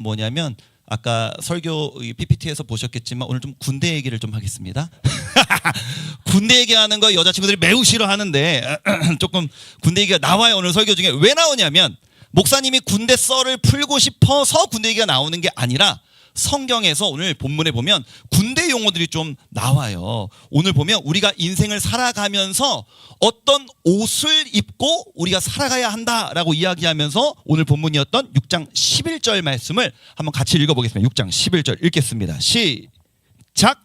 뭐냐면 아까 설교 PPT에서 보셨겠지만 오늘 좀 군대 얘기를 좀 하겠습니다. 군대 얘기하는 거 여자친구들이 매우 싫어하는데 조금 군대 얘기가 나와요. 오늘 설교 중에. 왜 나오냐면 목사님이 군대 썰을 풀고 싶어서 군대 얘기가 나오는 게 아니라 성경에서 오늘 본문에 보면 군대 용어들이 좀 나와요. 오늘 보면 우리가 인생을 살아가면서 어떤 옷을 입고 우리가 살아가야 한다라고 이야기하면서 오늘 본문이었던 6장 11절 말씀을 한번 같이 읽어보겠습니다. 6장 11절 읽겠습니다. 시작.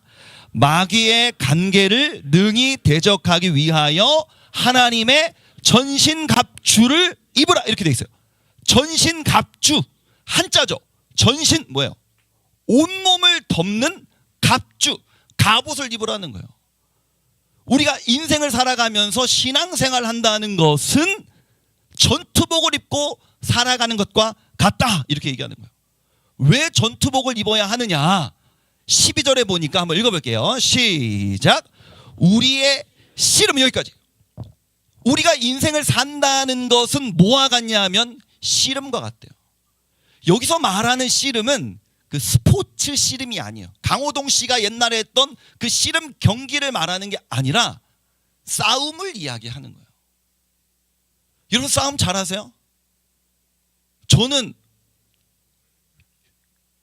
마귀의 간계를 능히 대적하기 위하여 하나님의 전신갑주를 입으라. 이렇게 돼 있어요. 전신갑주, 한자죠. 전신 뭐예요? 온몸을 덮는 갑주, 갑옷을 입으라는 거예요. 우리가 인생을 살아가면서 신앙생활을 한다는 것은 전투복을 입고 살아가는 것과 같다, 이렇게 얘기하는 거예요. 왜 전투복을 입어야 하느냐? 12절에 보니까 한번 읽어볼게요. 시작. 우리의 씨름, 여기까지. 우리가 인생을 산다는 것은 뭐와 같냐 하면 씨름과 같대요. 여기서 말하는 씨름은 그 스포츠 씨름이 아니에요. 강호동 씨가 옛날에 했던 그 씨름 경기를 말하는 게 아니라 싸움을 이야기하는 거예요. 여러분 싸움 잘하세요? 저는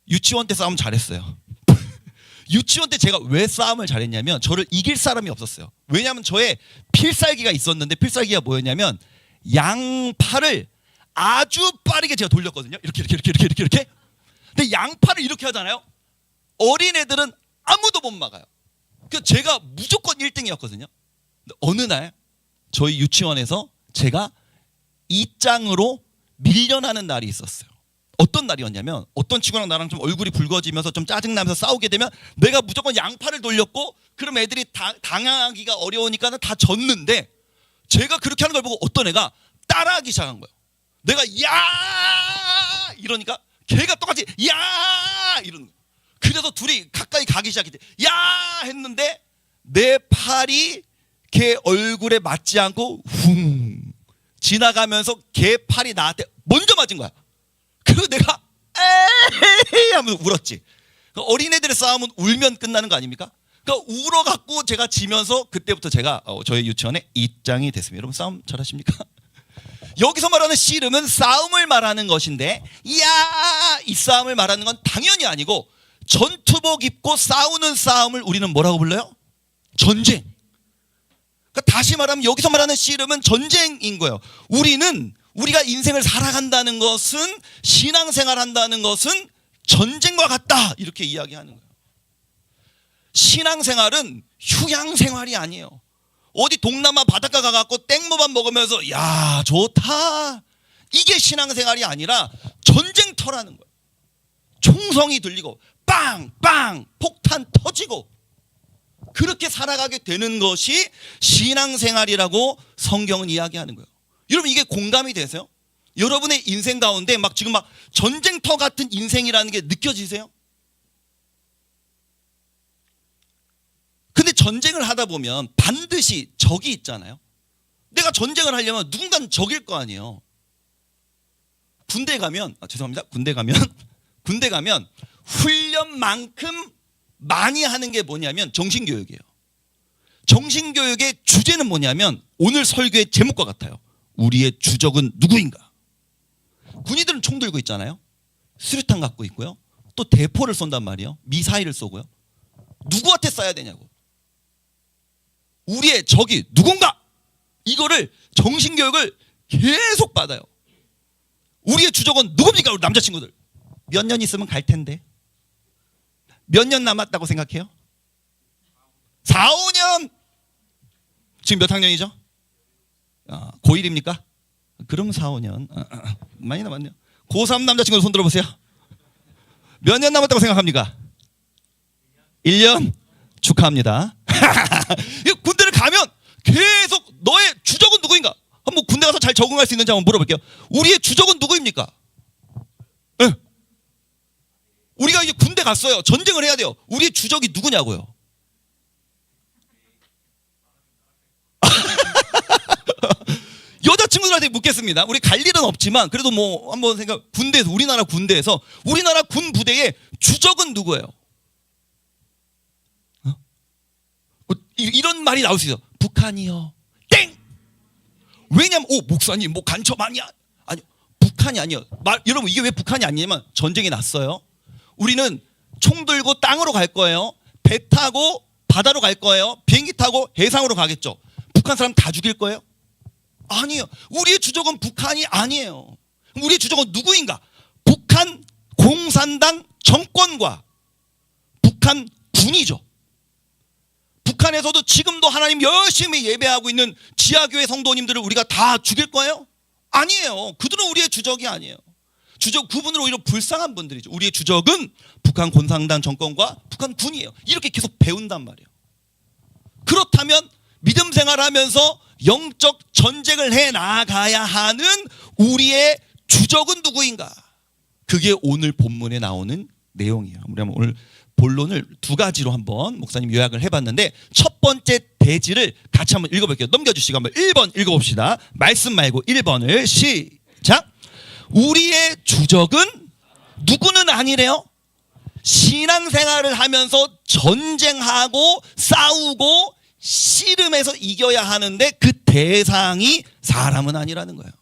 유치원 때 싸움 잘했어요. 유치원 때 제가 왜 싸움을 잘했냐면 저를 이길 사람이 없었어요. 왜냐하면 저의 필살기가 있었는데, 필살기가 뭐였냐면 양팔을 아주 빠르게 제가 돌렸거든요. 이렇게. 근데 양팔을 이렇게 하잖아요. 어린애들은 아무도 못 막아요. 그래서 제가 무조건 1등이었거든요. 근데 어느 날 저희 유치원에서 제가 2장으로 밀려나는 날이 있었어요. 어떤 날이었냐면 어떤 친구랑 나랑 좀 얼굴이 붉어지면서 좀 짜증나면서 싸우게 되면 내가 무조건 양팔을 돌렸고, 그럼 애들이 당황하기가 어려우니까 다 졌는데, 제가 그렇게 하는 걸 보고 어떤 애가 따라하기 시작한 거예요. 내가 야 이러니까 걔가 똑같이 야 이러는 거예요. 그래서 둘이 가까이 가기 시작했대. 야 했는데 내 팔이 걔 얼굴에 맞지 않고 훅 지나가면서 걔 팔이 나한테 먼저 맞은 거야. 그리고 내가 에이 하면서 울었지. 어린애들의 싸움은 울면 끝나는 거 아닙니까? 그러니까 울어갖고 제가 지면서 그때부터 제가 저희 유치원의 2장이 됐습니다. 여러분 싸움 잘하십니까? 여기서 말하는 씨름은 싸움을 말하는 것인데, 이야 이 싸움을 말하는 건 당연히 아니고, 전투복 입고 싸우는 싸움을 우리는 뭐라고 불러요? 전쟁. 그러니까 다시 말하면 여기서 말하는 씨름은 전쟁인 거예요. 우리가 인생을 살아간다는 것은, 신앙생활 한다는 것은 전쟁과 같다, 이렇게 이야기하는 거예요. 신앙생활은 휴양생활이 아니에요. 어디 동남아 바닷가 가갖고 땡모밥 먹으면서 야 좋다, 이게 신앙생활이 아니라 전쟁터라는 거예요. 총성이 들리고 빵빵 폭탄 터지고 그렇게 살아가게 되는 것이 신앙생활이라고 성경은 이야기하는 거예요. 여러분 이게 공감이 되세요? 여러분의 인생 가운데 막 지금 막 전쟁터 같은 인생이라는 게 느껴지세요? 근데 전쟁을 하다 보면 반드시 적이 있잖아요. 내가 전쟁을 하려면 누군가는 적일 거 아니에요. 군대 가면 군대 가면 훈련만큼 많이 하는 게 뭐냐면 정신교육이에요. 정신교육의 주제는 뭐냐면 오늘 설교의 제목과 같아요. 우리의 주적은 누구인가? 군인들은 총 들고 있잖아요. 수류탄 갖고 있고요. 또 대포를 쏜단 말이에요. 미사일을 쏘고요. 누구한테 쏴야 되냐고. 우리의 적이 누군가? 이거를 정신교육을 계속 받아요. 우리의 주적은 누굽니까? 우리 남자친구들. 몇 년 있으면 갈 텐데. 몇 년 남았다고 생각해요? 4, 5년. 지금 몇 학년이죠? 고1입니까? 그럼 4, 5년. 많이 남았네요. 고3 남자친구 손 들어보세요. 몇 년 남았다고 생각합니까? 1년? 축하합니다. 군대를 가면 계속 너의 주적은 누구인가? 한번 군대 가서 잘 적응할 수 있는지 한번 물어볼게요. 우리의 주적은 누구입니까? 네. 우리가 이제 군대 갔어요. 전쟁을 해야 돼요. 우리의 주적이 누구냐고요? 친구들한테 묻겠습니다. 우리 갈 일은 없지만 그래도 뭐 한번 군대에서 우리나라 군 부대의 주적은 누구예요? 이런 말이 나올 수 있어요. 북한이요. 땡. 왜냐면 목사님 뭐 간첩 아니야? 아니 북한이 아니에요. 여러분 이게 왜 북한이 아니냐면 전쟁이 났어요. 우리는 총 들고 땅으로 갈 거예요. 배 타고 바다로 갈 거예요. 비행기 타고 해상으로 가겠죠. 북한 사람 다 죽일 거예요? 아니에요. 우리의 주적은 북한이 아니에요. 우리의 주적은 누구인가? 북한 공산당 정권과 북한 군이죠. 북한에서도 지금도 하나님 열심히 예배하고 있는 지하교회 성도님들을 우리가 다 죽일 거예요? 아니에요. 그들은 우리의 주적이 아니에요. 주적 그분은 오히려 불쌍한 분들이죠. 우리의 주적은 북한 공산당 정권과 북한 군이에요. 이렇게 계속 배운단 말이에요. 그렇다면 믿음 생활하면서 영적 전쟁을 해 나가야 하는 우리의 주적은 누구인가? 그게 오늘 본문에 나오는 내용이에요. 우리 한번 오늘 본론을 두 가지로 한번 목사님 요약을 해봤는데 첫 번째 대지를 같이 한번 읽어볼게요. 넘겨주시고 한번 1번 읽어봅시다. 말씀 말고 1번을 시작. 우리의 주적은 누구는 아니래요. 신앙생활을 하면서 전쟁하고 싸우고 씨름해서 이겨야 하는데 그 대상이 사람은 아니라는 거예요.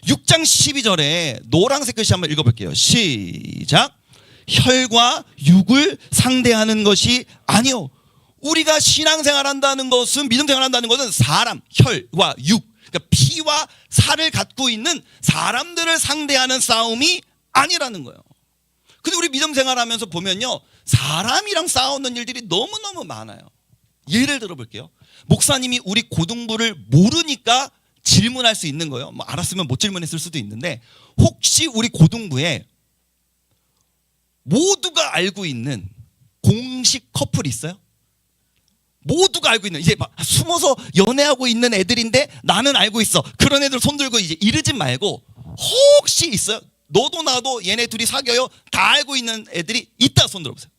6장 12절에 노란색 글씨 한번 읽어볼게요. 시작. 혈과 육을 상대하는 것이 아니요. 우리가 신앙생활 한다는 것은 믿음 생활 한다는 것은 사람, 혈과 육, 그러니까 피와 살을 갖고 있는 사람들을 상대하는 싸움이 아니라는 거예요. 근데 우리 믿음 생활하면서 보면요, 사람이랑 싸우는 일들이 너무너무 많아요. 예를 들어 볼게요. 목사님이 우리 고등부를 모르니까 질문할 수 있는 거예요. 뭐 알았으면 못 질문했을 수도 있는데, 혹시 우리 고등부에 모두가 알고 있는 공식 커플이 있어요? 모두가 알고 있는, 이제 막 숨어서 연애하고 있는 애들인데 나는 알고 있어. 그런 애들 손 들고 이제 이러지 말고, 혹시 있어요? 너도 나도 얘네 둘이 사겨요. 다 알고 있는 애들이 있다. 손 들어보세요.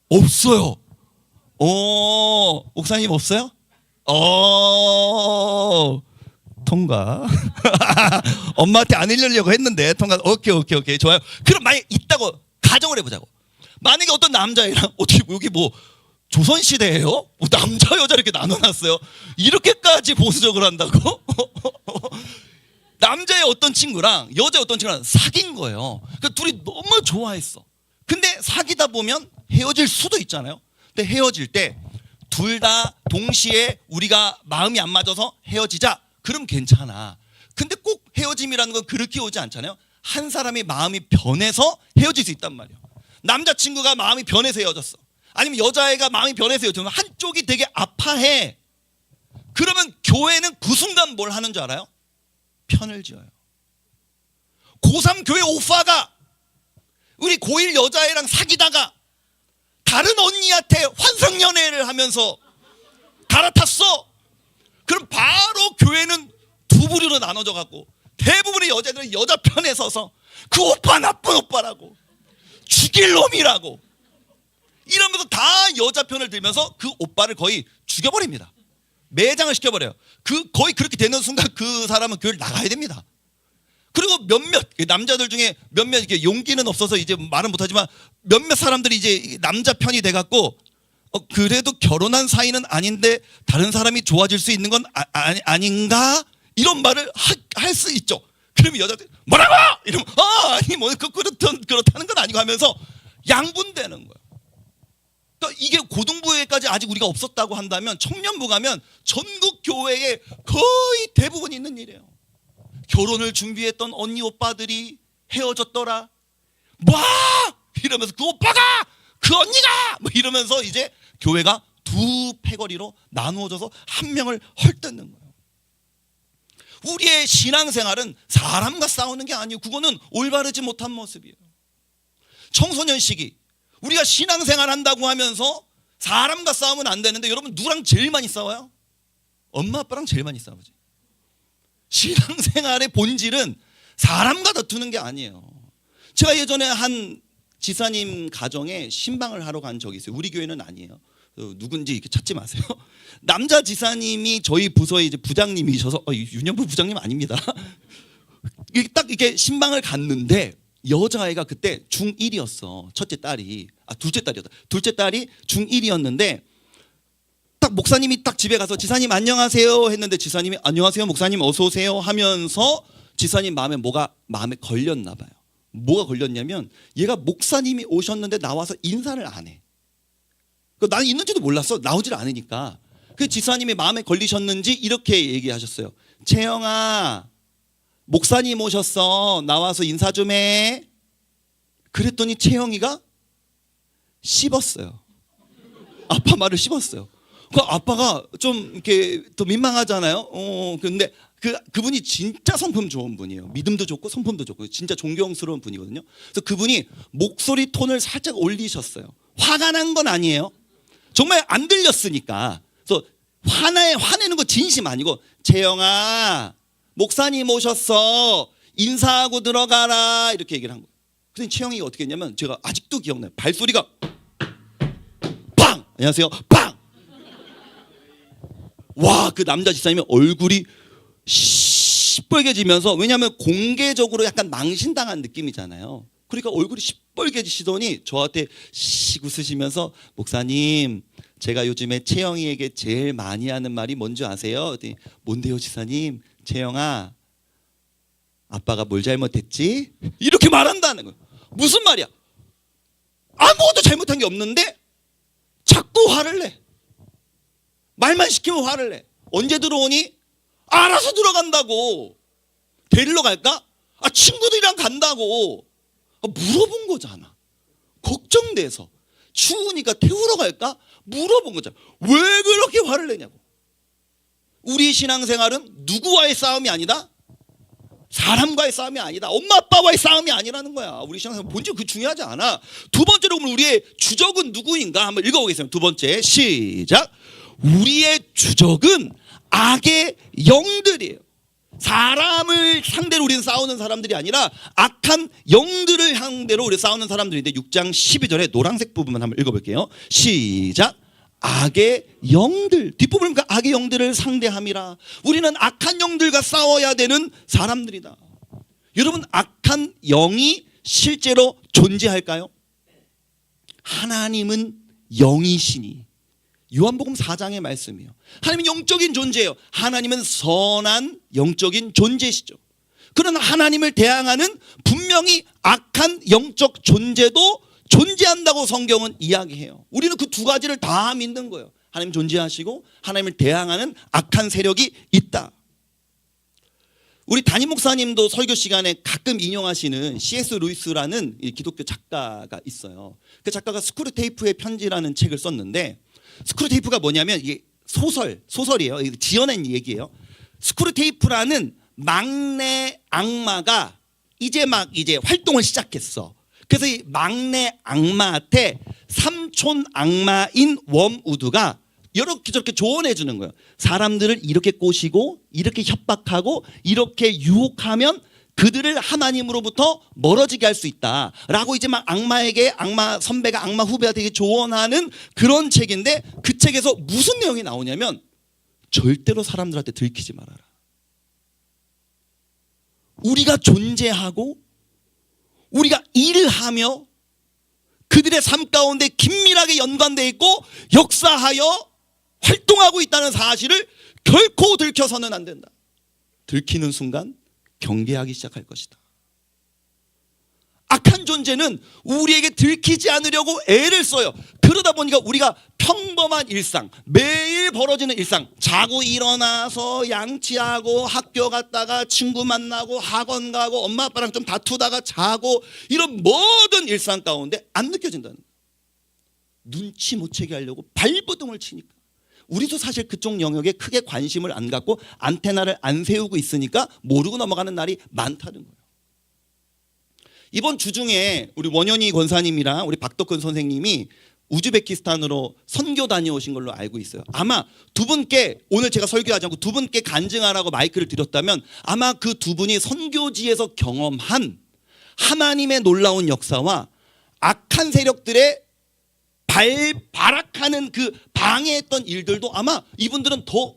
없어요. 목사님 없어요? 통과. 엄마한테 안 읽으려고 했는데 통과. 오케이 좋아요. 그럼 만약에 있다고 가정을 해보자고. 만약에 어떤 남자애랑 어떻게 여기 뭐 조선시대예요? 남자 여자 이렇게 나눠놨어요. 이렇게까지 보수적으로 한다고? 남자의 어떤 친구랑 여자의 어떤 친구랑 사귄 거예요. 그러니까 둘이 너무 좋아했어. 근데 사귀다 보면 헤어질 수도 있잖아요. 근데 헤어질 때 둘 다 동시에 우리가 마음이 안 맞아서 헤어지자. 그럼 괜찮아. 근데 꼭 헤어짐이라는 건 그렇게 오지 않잖아요. 한 사람이 마음이 변해서 헤어질 수 있단 말이에요. 남자친구가 마음이 변해서 헤어졌어. 아니면 여자애가 마음이 변해서 헤어졌으면 한쪽이 되게 아파해. 그러면 교회는 그 순간 뭘 하는 줄 알아요? 편을 지어요. 고3 교회 오빠가 우리 고1 여자애랑 사귀다가 다른 언니한테 환상연애를 하면서 갈아탔어. 그럼 바로 교회는 두 부류로 나눠져 갖고 대부분의 여자들은 여자 편에 서서 그 오빠 나쁜 오빠라고, 죽일 놈이라고 이러면서 다 여자 편을 들면서 그 오빠를 거의 죽여버립니다. 매장을 시켜버려요. 거의 그렇게 되는 순간 그 사람은 교회를 나가야 됩니다. 그리고 몇몇 남자들 중에 몇몇 이렇게 용기는 없어서 이제 말은 못하지만 몇몇 사람들이 이제 남자 편이 돼갖고 그래도 결혼한 사이는 아닌데 다른 사람이 좋아질 수 있는 건 아닌가? 이런 말을 할 수 있죠. 그러면 여자들 뭐라고? 이러면 아니 뭐 그렇다는 건 아니고 하면서 양분되는 거예요. 그러니까 이게 고등부에까지 아직 우리가 없었다고 한다면 청년부 가면 전국 교회에 거의 대부분 있는 일이에요. 결혼을 준비했던 언니 오빠들이 헤어졌더라. 뭐? 이러면서 그 오빠가 그 언니가 뭐 이러면서 이제 교회가 두 패거리로 나누어져서 한 명을 헐뜯는 거예요. 우리의 신앙생활은 사람과 싸우는 게 아니에요. 그거는 올바르지 못한 모습이에요. 청소년 시기 우리가 신앙생활 한다고 하면서 사람과 싸우면 안 되는데, 여러분 누구랑 제일 많이 싸워요? 엄마 아빠랑 제일 많이 싸우지. 신앙생활의 본질은 사람과 다투는 게 아니에요. 제가 예전에 한 지사님 가정에 신방을 하러 간 적이 있어요. 우리 교회는 아니에요. 누군지 이렇게 찾지 마세요. 남자 지사님이 저희 부서의 이제 부장님이셔서 윤영부 부장님 아닙니다. 딱 이렇게 신방을 갔는데 여자아이가 그때 중1이었어. 첫째 딸이 둘째 딸이었다. 둘째 딸이 중1이었는데 딱 목사님이 딱 집에 가서 지사님 안녕하세요 했는데 지사님이 안녕하세요 목사님 어서 오세요 하면서 지사님 마음에 걸렸나 봐요. 뭐가 걸렸냐면 얘가 목사님이 오셨는데 나와서 인사를 안 해. 나는 있는지도 몰랐어. 나오질 않으니까. 그 지사님이 마음에 걸리셨는지 이렇게 얘기하셨어요. 채영아 목사님 오셨어. 나와서 인사 좀 해. 그랬더니 채영이가 씹었어요. 아빠 말을 씹었어요. 그 아빠가 좀 이렇게 더 민망하잖아요. 근데 그분이 진짜 성품 좋은 분이에요. 믿음도 좋고 성품도 좋고 진짜 존경스러운 분이거든요. 그래서 그분이 목소리 톤을 살짝 올리셨어요. 화가 난 건 아니에요. 정말 안 들렸으니까. 그래서 화내는 거 진심 아니고 채영아 목사님 오셨어. 인사하고 들어가라 이렇게 얘기를 한 거예요. 그랬더니 채영이가 어떻게 했냐면 제가 아직도 기억나요. 발소리가 팡! 안녕하세요. 팡! 와, 그 남자 집사님의 얼굴이 시뻘개지면서 왜냐하면 공개적으로 약간 망신당한 느낌이잖아요. 그러니까 얼굴이 시뻘개지시더니 저한테 씩 웃으시면서 목사님 제가 요즘에 채영이에게 제일 많이 하는 말이 뭔지 아세요? 뭔데요 지사님? 채영아 아빠가 뭘 잘못했지? 이렇게 말한다는 거예요. 무슨 말이야? 아무것도 잘못한 게 없는데 자꾸 화를 내. 말만 시키면 화를 내. 언제 들어오니? 알아서 들어간다고. 데리러 갈까? 친구들이랑 간다고. 물어본 거잖아. 걱정돼서. 추우니까 태우러 갈까? 물어본 거잖아. 왜 그렇게 화를 내냐고. 우리 신앙생활은 누구와의 싸움이 아니다? 사람과의 싸움이 아니다. 엄마 아빠와의 싸움이 아니라는 거야. 우리 신앙생활 본질 그 중요하지 않아. 두 번째로 그러면 우리의 주적은 누구인가 한번 읽어보겠습니다. 두 번째 시작. 우리의 주적은 악의 영들이에요. 사람을 상대로 우리는 싸우는 사람들이 아니라 악한 영들을 상대로 우리 싸우는 사람들인데 6장 12절에 노란색 부분만 한번 읽어볼게요. 시작. 악의 영들. 뒷부분은 그 악의 영들을 상대함이라. 우리는 악한 영들과 싸워야 되는 사람들이다. 여러분 악한 영이 실제로 존재할까요? 하나님은 영이시니. 요한복음 4장의 말씀이에요. 하나님은 영적인 존재예요. 하나님은 선한 영적인 존재시죠. 그러나 하나님을 대항하는 분명히 악한 영적 존재도 존재한다고 성경은 이야기해요. 우리는 그 두 가지를 다 믿는 거예요. 하나님 존재하시고 하나님을 대항하는 악한 세력이 있다. 우리 담임 목사님도 설교 시간에 가끔 인용하시는 C.S. 루이스라는 기독교 작가가 있어요. 그 작가가 스크루테이프의 편지라는 책을 썼는데 스크루테이프가 뭐냐면 이게 소설이에요. 지어낸 얘기예요. 스크루테이프라는 막내 악마가 이제 활동을 시작했어. 그래서 이 막내 악마한테 삼촌 악마인 웜우드가 이렇게 저렇게 조언해 주는 거예요. 사람들을 이렇게 꼬시고 이렇게 협박하고 이렇게 유혹하면 그들을 하나님으로부터 멀어지게 할 수 있다라고 이제 막 악마에게 악마 선배가 악마 후배한테 조언하는 그런 책인데 그 책에서 무슨 내용이 나오냐면 절대로 사람들한테 들키지 말아라. 우리가 존재하고 우리가 일을 하며 그들의 삶 가운데 긴밀하게 연관되어 있고 역사하여 활동하고 있다는 사실을 결코 들켜서는 안 된다. 들키는 순간 경계하기 시작할 것이다. 악한 존재는 우리에게 들키지 않으려고 애를 써요. 그러다 보니까 우리가 평범한 일상, 매일 벌어지는 일상, 자고 일어나서 양치하고 학교 갔다가 친구 만나고 학원 가고 엄마 아빠랑 좀 다투다가 자고 이런 모든 일상 가운데 안 느껴진다는 거예요. 눈치 못 채게 하려고 발버둥을 치니까. 우리도 사실 그쪽 영역에 크게 관심을 안 갖고 안테나를 안 세우고 있으니까 모르고 넘어가는 날이 많다는 거예요. 이번 주 중에 우리 원현희 권사님이랑 우리 박덕근 선생님이 우즈베키스탄으로 선교 다녀오신 걸로 알고 있어요. 아마 두 분께 오늘 제가 설교하지 않고 두 분께 간증하라고 마이크를 드렸다면 아마 그 두 분이 선교지에서 경험한 하나님의 놀라운 역사와 악한 세력들의 발악하는 그 방해했던 일들도 아마 이분들은 더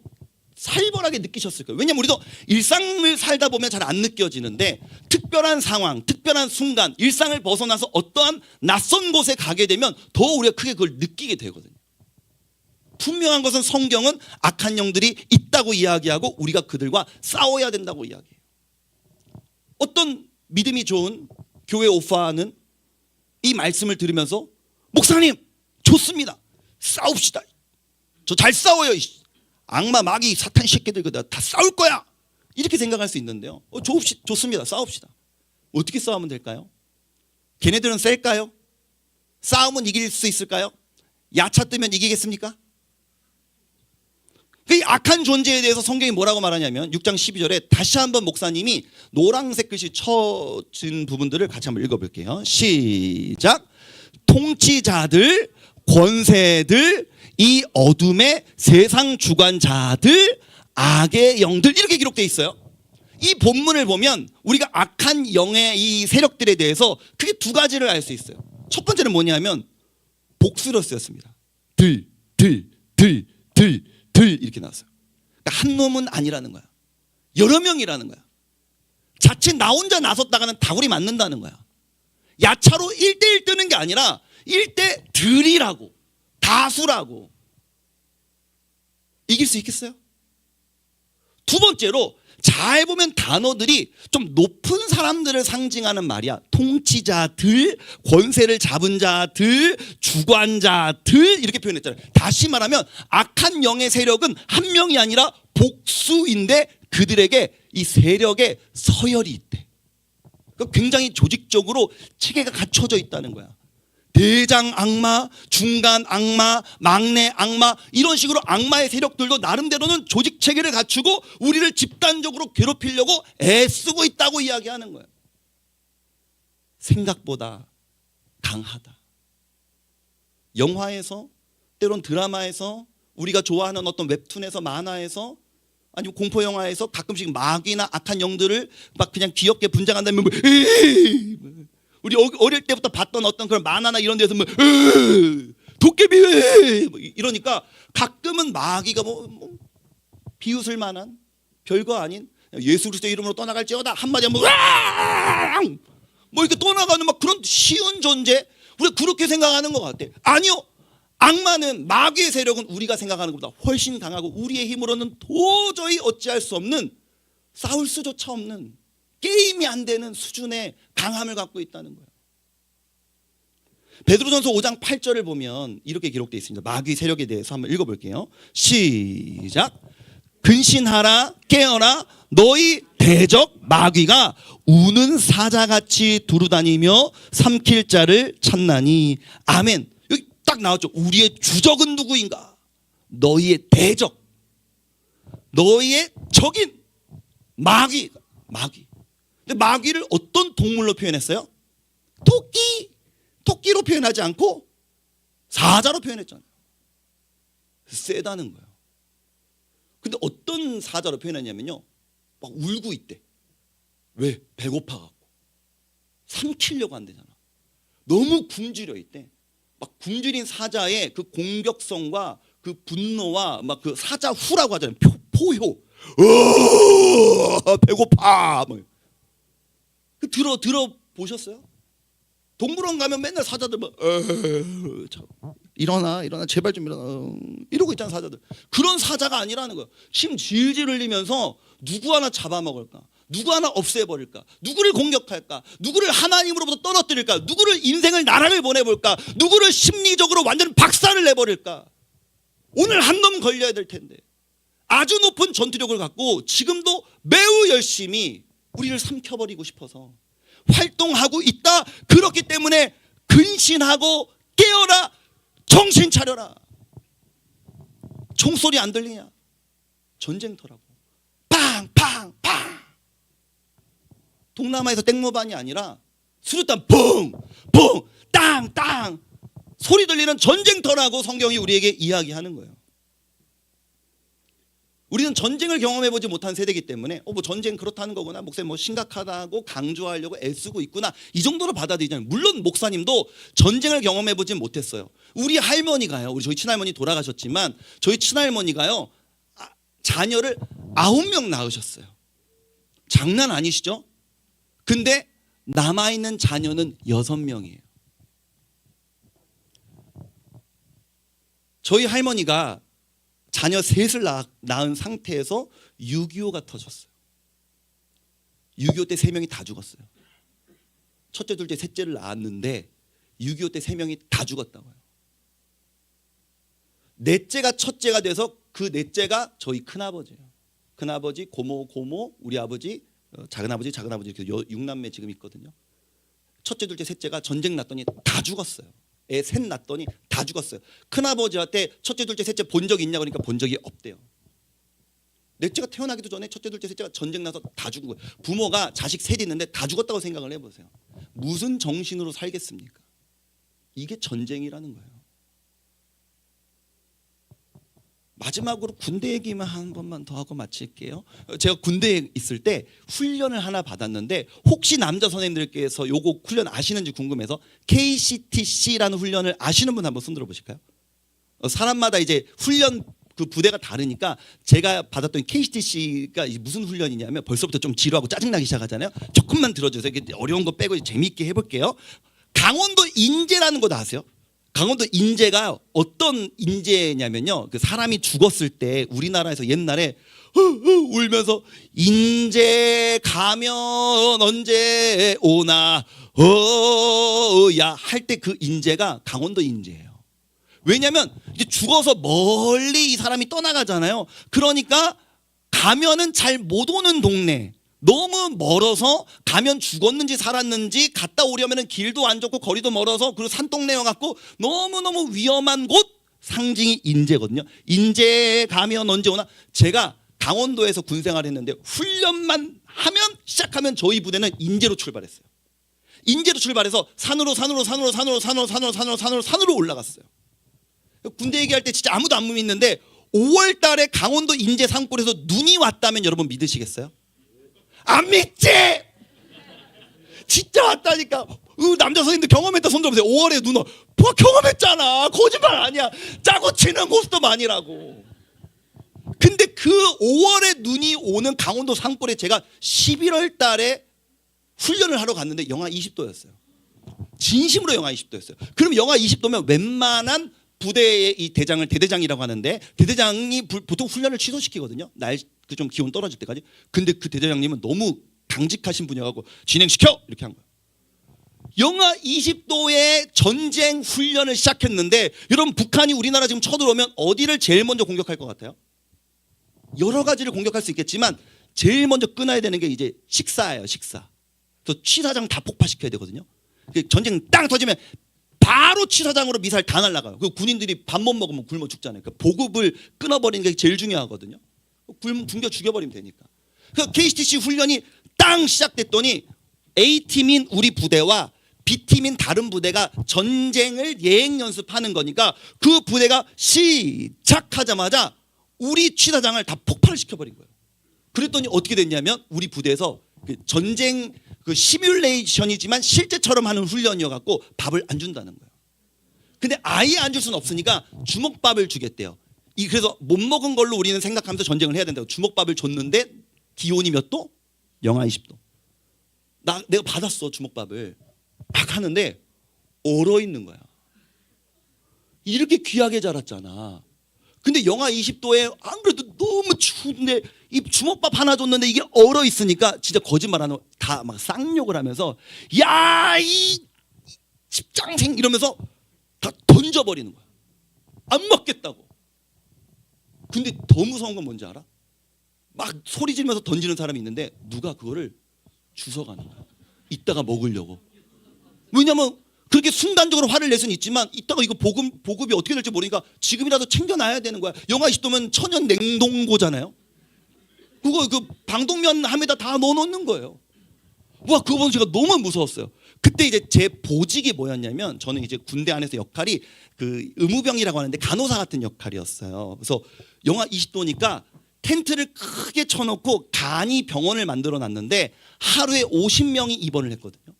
살벌하게 느끼셨을 거예요. 왜냐면 우리도 일상을 살다 보면 잘 안 느껴지는데 특별한 상황, 특별한 순간, 일상을 벗어나서 어떠한 낯선 곳에 가게 되면 더 우리가 크게 그걸 느끼게 되거든요. 분명한 것은 성경은 악한 영들이 있다고 이야기하고 우리가 그들과 싸워야 된다고 이야기해요. 어떤 믿음이 좋은 교회 오빠는 이 말씀을 들으면서 목사님 좋습니다. 싸웁시다. 저 잘 싸워요. 악마 마귀 사탄 새끼들 다 싸울 거야. 이렇게 생각할 수 있는데요. 좋습니다. 싸웁시다. 어떻게 싸우면 될까요? 걔네들은 셀까요? 싸움은 이길 수 있을까요? 야차 뜨면 이기겠습니까? 그 악한 존재에 대해서 성경이 뭐라고 말하냐면 6장 12절에 다시 한번 목사님이 노란색 글씨 쳐진 부분들을 같이 한번 읽어볼게요. 시작. 통치자들, 권세들, 이 어둠의 세상 주관자들, 악의 영들, 이렇게 기록되어 있어요. 이 본문을 보면 우리가 악한 영의 이 세력들에 대해서 크게 두 가지를 알 수 있어요. 첫 번째는 뭐냐면 복수로 쓰였습니다. 들 이렇게 나왔어요. 그러니까 한 놈은 아니라는 거야. 여러 명이라는 거야. 자칫 나 혼자 나섰다가는 다구리 맞는다는 거야. 야차로 1대1 뜨는 게 아니라 1대 들이라고, 다수라고. 이길 수 있겠어요? 두 번째로 잘 보면 단어들이 좀 높은 사람들을 상징하는 말이야. 통치자들, 권세를 잡은 자들, 주관자들, 이렇게 표현했잖아요. 다시 말하면 악한 영의 세력은 한 명이 아니라 복수인데 그들에게 이 세력의 서열이 있대. 그러니까 굉장히 조직적으로 체계가 갖춰져 있다는 거야. 대장 악마, 중간 악마, 막내 악마, 이런 식으로 악마의 세력들도 나름대로는 조직 체계를 갖추고 우리를 집단적으로 괴롭히려고 애쓰고 있다고 이야기하는 거예요. 생각보다 강하다. 영화에서, 때론 드라마에서, 우리가 좋아하는 어떤 웹툰에서, 만화에서, 아니면 공포영화에서 가끔씩 마귀나 악한 영들을 막 그냥 귀엽게 분장한다면 우리 어릴 때부터 봤던 어떤 그런 만화나 이런 데서 뭐 도깨비 뭐 이러니까 가끔은 마귀가 뭐 비웃을 만한 별거 아닌 예수 그리스도의 이름으로 떠나갈지어다 한마디 하면 뭐 이렇게 떠나가는 막 그런 쉬운 존재, 우리가 그렇게 생각하는 것 같아. 아니요, 악마는, 마귀의 세력은 우리가 생각하는 것보다 훨씬 강하고 우리의 힘으로는 도저히 어찌할 수 없는, 싸울 수조차 없는, 게임이 안 되는 수준의 강함을 갖고 있다는 거예요. 베드로전서 5장 8절을 보면 이렇게 기록되어 있습니다. 마귀 세력에 대해서 한번 읽어볼게요. 시작. 근신하라, 깨어라, 너희 대적 마귀가 우는 사자같이 두루다니며 삼킬 자를 찾나니. 아멘. 여기 딱 나왔죠. 우리의 주적은 누구인가? 너희의 대적, 너희의 적인 마귀. 근데 마귀를 어떤 동물로 표현했어요? 토끼로 표현하지 않고 사자로 표현했잖아요. 세다는 거예요. 근데 어떤 사자로 표현했냐면요, 막 울고 있대. 왜? 배고파갖고 삼키려고 한대잖아. 너무 굶주려 있대. 막 굶주린 사자의 그 공격성과 그 분노와 막 그 사자 후라고 하잖아요. 포효. 배고파. 들어 보셨어요? 동물원 가면 맨날 사자들 막 일어나 제발 좀 일어나 이러고 있잖아 사자들. 그런 사자가 아니라는 거야. 침 질질 흘리면서 누구 하나 잡아먹을까, 누구 하나 없애버릴까, 누구를 공격할까, 누구를 하나님으로부터 떨어뜨릴까, 누구를 인생을 나락을 보내볼까, 누구를 심리적으로 완전 박살을 내버릴까. 오늘 한 놈 걸려야 될 텐데 아주 높은 전투력을 갖고 지금도 매우 열심히 우리를 삼켜버리고 싶어서 활동하고 있다. 그렇기 때문에 근신하고 깨어라, 정신 차려라. 총소리 안 들리냐? 전쟁터라고. 팡팡팡. 동남아에서 땡모반이 아니라 수류탄 붕붕 땅땅 소리 들리는 전쟁터라고 성경이 우리에게 이야기하는 거예요. 우리는 전쟁을 경험해보지 못한 세대이기 때문에 뭐 전쟁 그렇다는 거구나, 목사님 뭐 심각하다고 강조하려고 애쓰고 있구나, 이 정도로 받아들이잖아요. 물론 목사님도 전쟁을 경험해보지 못했어요. 우리 할머니가요, 저희 친할머니 돌아가셨지만 저희 친할머니가요 자녀를 9명 낳으셨어요. 장난 아니시죠? 근데 남아있는 자녀는 6명이에요. 저희 할머니가 자녀 셋을 낳은 상태에서 6.25가 터졌어요. 6.25 때 3명이 다 죽었어요. 첫째, 둘째, 셋째를 낳았는데 6.25 때 3명이 다 죽었다고요. 넷째가 첫째가 돼서 그 넷째가 저희 큰아버지예요. 큰아버지, 고모, 우리 아버지, 작은아버지 이렇게 6남매 지금 있거든요. 첫째, 둘째, 셋째가 전쟁 났더니 다 죽었어요. 애 셋 낳았더니 다 죽었어요. 큰아버지한테 첫째, 둘째, 셋째 본 적이 있냐 그러니까 본 적이 없대요. 넷째가 태어나기도 전에 첫째, 둘째, 셋째가 전쟁 나서 다 죽은 거예요. 부모가 자식 셋 있는데 다 죽었다고 생각을 해보세요. 무슨 정신으로 살겠습니까? 이게 전쟁이라는 거예요. 마지막으로 군대 얘기만 한 번만 더 하고 마칠게요. 제가 군대에 있을 때 훈련을 하나 받았는데 혹시 남자 선생님들께서 요거 훈련 아시는지 궁금해서 KCTC라는 훈련을 아시는 분 한번 손 들어 보실까요? 사람마다 이제 훈련 그 부대가 다르니까 제가 받았던 KCTC가 무슨 훈련이냐면 벌써부터 좀 지루하고 짜증나기 시작하잖아요. 조금만 들어주세요. 어려운 거 빼고 재미있게 해볼게요. 강원도 인제라는 거 다 아세요? 강원도 인제가 어떤 인제냐면요, 그 사람이 죽었을 때 우리나라에서 옛날에 울면서 인제 가면 언제 오나 야 할 때 그 인제가 강원도 인제예요. 왜냐하면 이제 죽어서 멀리 이 사람이 떠나가잖아요. 그러니까 가면은 잘 못 오는 동네, 너무 멀어서 가면 죽었는지 살았는지 갔다 오려면 길도 안 좋고 거리도 멀어서 그리고 산동네여 갖고 너무너무 위험한 곳 상징이 인제거든요. 인제 가면 언제 오나. 제가 강원도에서 군생활을 했는데 훈련만 하면 시작하면 저희 부대는 인제로 출발했어요. 인제로 출발해서 산으로 올라갔어요. 군대 얘기할 때 진짜 아무도 안 믿는데 5월 달에 강원도 인제 산골에서 눈이 왔다면 여러분 믿으시겠어요? 안 믿지? 진짜 왔다니까. 남자 선생님들 경험했다 손 들어보세요. 5월에 눈 와. 뭐 경험했잖아. 거짓말 아니야. 짜고 치는 고스톱 아니라고. 근데 그 5월에 눈이 오는 강원도 산골에 제가 11월 달에 훈련을 하러 갔는데 영하 20도였어요. 진심으로 영하 20도였어요. 그럼 영하 20도면 웬만한 부대의 이 대장을 대대장이라고 하는데 대대장이 보통 훈련을 취소시키거든요. 그 좀 기온 떨어질 때까지. 근데 그 대대장님은 너무 강직하신 분이어갖고 진행시켜 이렇게 한 거예요. 영하 20도의 전쟁 훈련을 시작했는데 여러분 북한이 우리나라 지금 쳐들어오면 어디를 제일 먼저 공격할 것 같아요? 여러 가지를 공격할 수 있겠지만 제일 먼저 끊어야 되는 게 이제 식사예요. 식사. 그래서 취사장 다 폭파시켜야 되거든요. 전쟁 땅 터지면 바로 취사장으로 미사일 다 날아가요. 그 군인들이 밥 못 먹으면 굶어 죽잖아요. 그러니까 보급을 끊어버리는 게 제일 중요하거든요. 굶겨 죽여버리면 되니까. 그 KCTC 훈련이 땅 시작됐더니 A팀인 우리 부대와 B팀인 다른 부대가 전쟁을 예행 연습하는 거니까 그 부대가 시작하자마자 우리 취사장을 다 폭발을 시켜버린 거예요. 그랬더니 어떻게 됐냐면 우리 부대에서 그 전쟁 그 시뮬레이션이지만 실제처럼 하는 훈련이어갖고 밥을 안 준다는 거예요. 근데 아예 안 줄 수는 없으니까 주먹밥을 주겠대요. 그래서 못 먹은 걸로 우리는 생각하면서 전쟁을 해야 된다고 주먹밥을 줬는데 기온이 몇 도? 영하 20도. 내가 받았어 주먹밥을. 막 하는데 얼어 있는 거야. 이렇게 귀하게 자랐잖아. 근데 영하 20도에 안 그래도 너무 추운데 이 주먹밥 하나 줬는데 이게 얼어 있으니까 진짜 거짓말 안 하고 다 막 쌍욕을 하면서 야 이 집장생 이러면서 다 던져버리는 거야. 안 먹겠다고. 근데 더 무서운 건 뭔지 알아? 막 소리 지르면서 던지는 사람이 있는데 누가 그거를 주워가는 거야. 이따가 먹으려고. 왜냐면 그렇게 순간적으로 화를 낼 수는 있지만 이따가 이거 보급이 어떻게 될지 모르니까 지금이라도 챙겨놔야 되는 거야. 영하 20도면 천연 냉동고잖아요. 그거 그 방독면 함에다 다 넣어놓는 거예요. 와, 그거 보면 제가 너무 무서웠어요. 그때 이제 제 보직이 뭐였냐면 저는 이제 군대 안에서 역할이 그 의무병이라고 하는데 간호사 같은 역할이었어요. 그래서 영하 20도니까 텐트를 크게 쳐놓고 간이 병원을 만들어 놨는데 하루에 50명이 입원을 했거든요.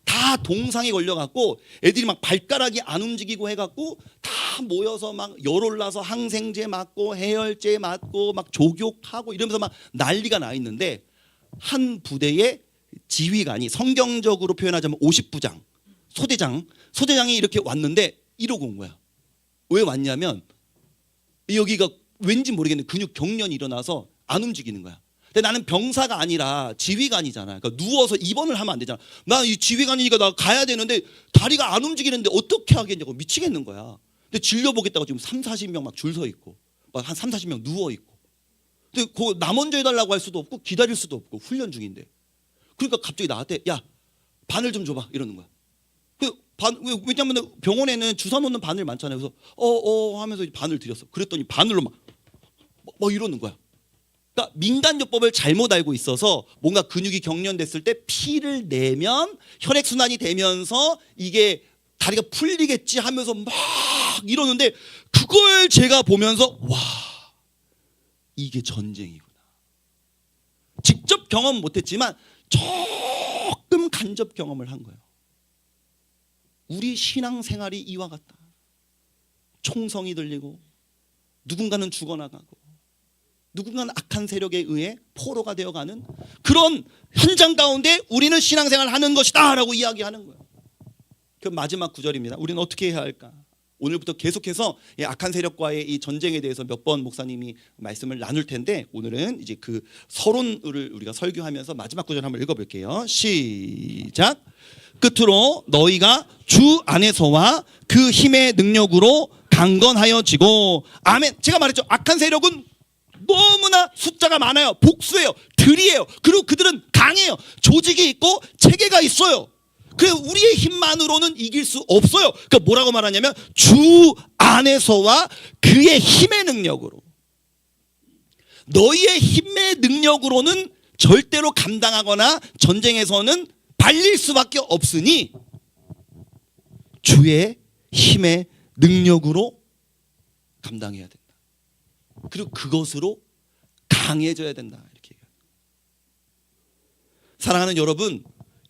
다 동상에 걸려갖고 애들이 막 발가락이 안 움직이고 해갖고 다 모여서 막 열 올라서 항생제 맞고 해열제 맞고 막 족욕하고 이러면서 막 난리가 나 있는데 한 부대의 지휘관이 성경적으로 표현하자면 50부장 소대장이 이렇게 왔는데 이러고 온 거야. 왜 왔냐면 여기가 왠지 모르겠는데 근육 경련이 일어나서 안 움직이는 거야. 근데 나는 병사가 아니라 지휘관이잖아. 그러니까 누워서 입원을 하면 안 되잖아. 나 이 지휘관이니까 나 가야 되는데 다리가 안 움직이는데 어떻게 하겠냐고 미치겠는 거야. 근데 진료보겠다고 지금 30-40명 막 줄 서 있고 막 한 30-40명 누워 있고. 근데 그거 나 먼저 해달라고 할 수도 없고 기다릴 수도 없고 훈련 중인데. 그러니까 갑자기 나한테 야 바늘 좀 줘봐 이러는 거야. 왜냐면 병원에는 주사 놓는 바늘 많잖아요. 그래서 하면서 바늘 드렸어. 그랬더니 바늘로 막 이러는 거야. 그러니까 민간요법을 잘못 알고 있어서 뭔가 근육이 경련됐을 때 피를 내면 혈액순환이 되면서 이게 다리가 풀리겠지 하면서 막 이러는데 그걸 제가 보면서 와 이게 전쟁이구나. 직접 경험 못했지만 조금 간접 경험을 한 거예요. 우리 신앙생활이 이와 같다. 총성이 들리고 누군가는 죽어나가고 누군가는 악한 세력에 의해 포로가 되어가는 그런 현장 가운데 우리는 신앙생활을 하는 것이다 라고 이야기하는 거예요. 그 마지막 구절입니다. 우리는 어떻게 해야 할까? 오늘부터 계속해서 악한 세력과의 이 전쟁에 대해서 몇 번 목사님이 말씀을 나눌 텐데 오늘은 이제 그 서론을 우리가 설교하면서 마지막 구절 한번 읽어볼게요. 시작. 끝으로 너희가 주 안에서와 그 힘의 능력으로 강건하여지고 아멘. 제가 말했죠. 악한 세력은 너무나 숫자가 많아요. 복수예요. 들이에요. 그리고 그들은 강해요. 조직이 있고 체계가 있어요. 그래서 우리의 힘만으로는 이길 수 없어요. 그러니까 뭐라고 말하냐면 주 안에서와 그의 힘의 능력으로. 너희의 힘의 능력으로는 절대로 감당하거나 전쟁에서는 발릴 수밖에 없으니 주의 힘의 능력으로 감당해야 된다. 그리고 그것으로 강해져야 된다. 이렇게 얘기해요. 사랑하는 여러분,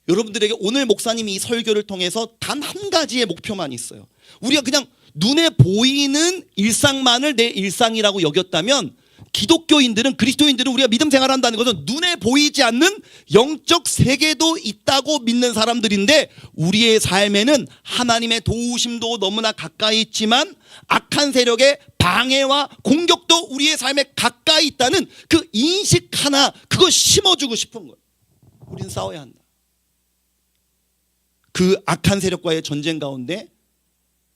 여러분들에게 오늘 목사님이 이 설교를 통해서 단 한 가지의 목표만 있어요. 우리가 그냥 눈에 보이는 일상만을 내 일상이라고 여겼다면 기독교인들은 그리스도인들은 우리가 믿음 생활한다는 것은 눈에 보이지 않는 영적 세계도 있다고 믿는 사람들인데 우리의 삶에는 하나님의 도우심도 너무나 가까이 있지만 악한 세력의 방해와 공격도 우리의 삶에 가까이 있다는 그 인식 하나 그거 심어주고 싶은 거예요. 우리는 싸워야 한다. 그 악한 세력과의 전쟁 가운데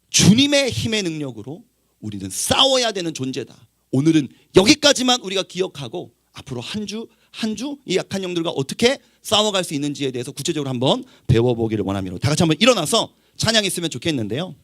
주님의 힘의 능력으로 우리는 싸워야 되는 존재다. 오늘은 여기까지만 우리가 기억하고 앞으로 한 주 이 악한 영들과 어떻게 싸워갈 수 있는지에 대해서 구체적으로 한번 배워보기를 원합니다. 다 같이 한번 일어나서 찬양했으면 좋겠는데요.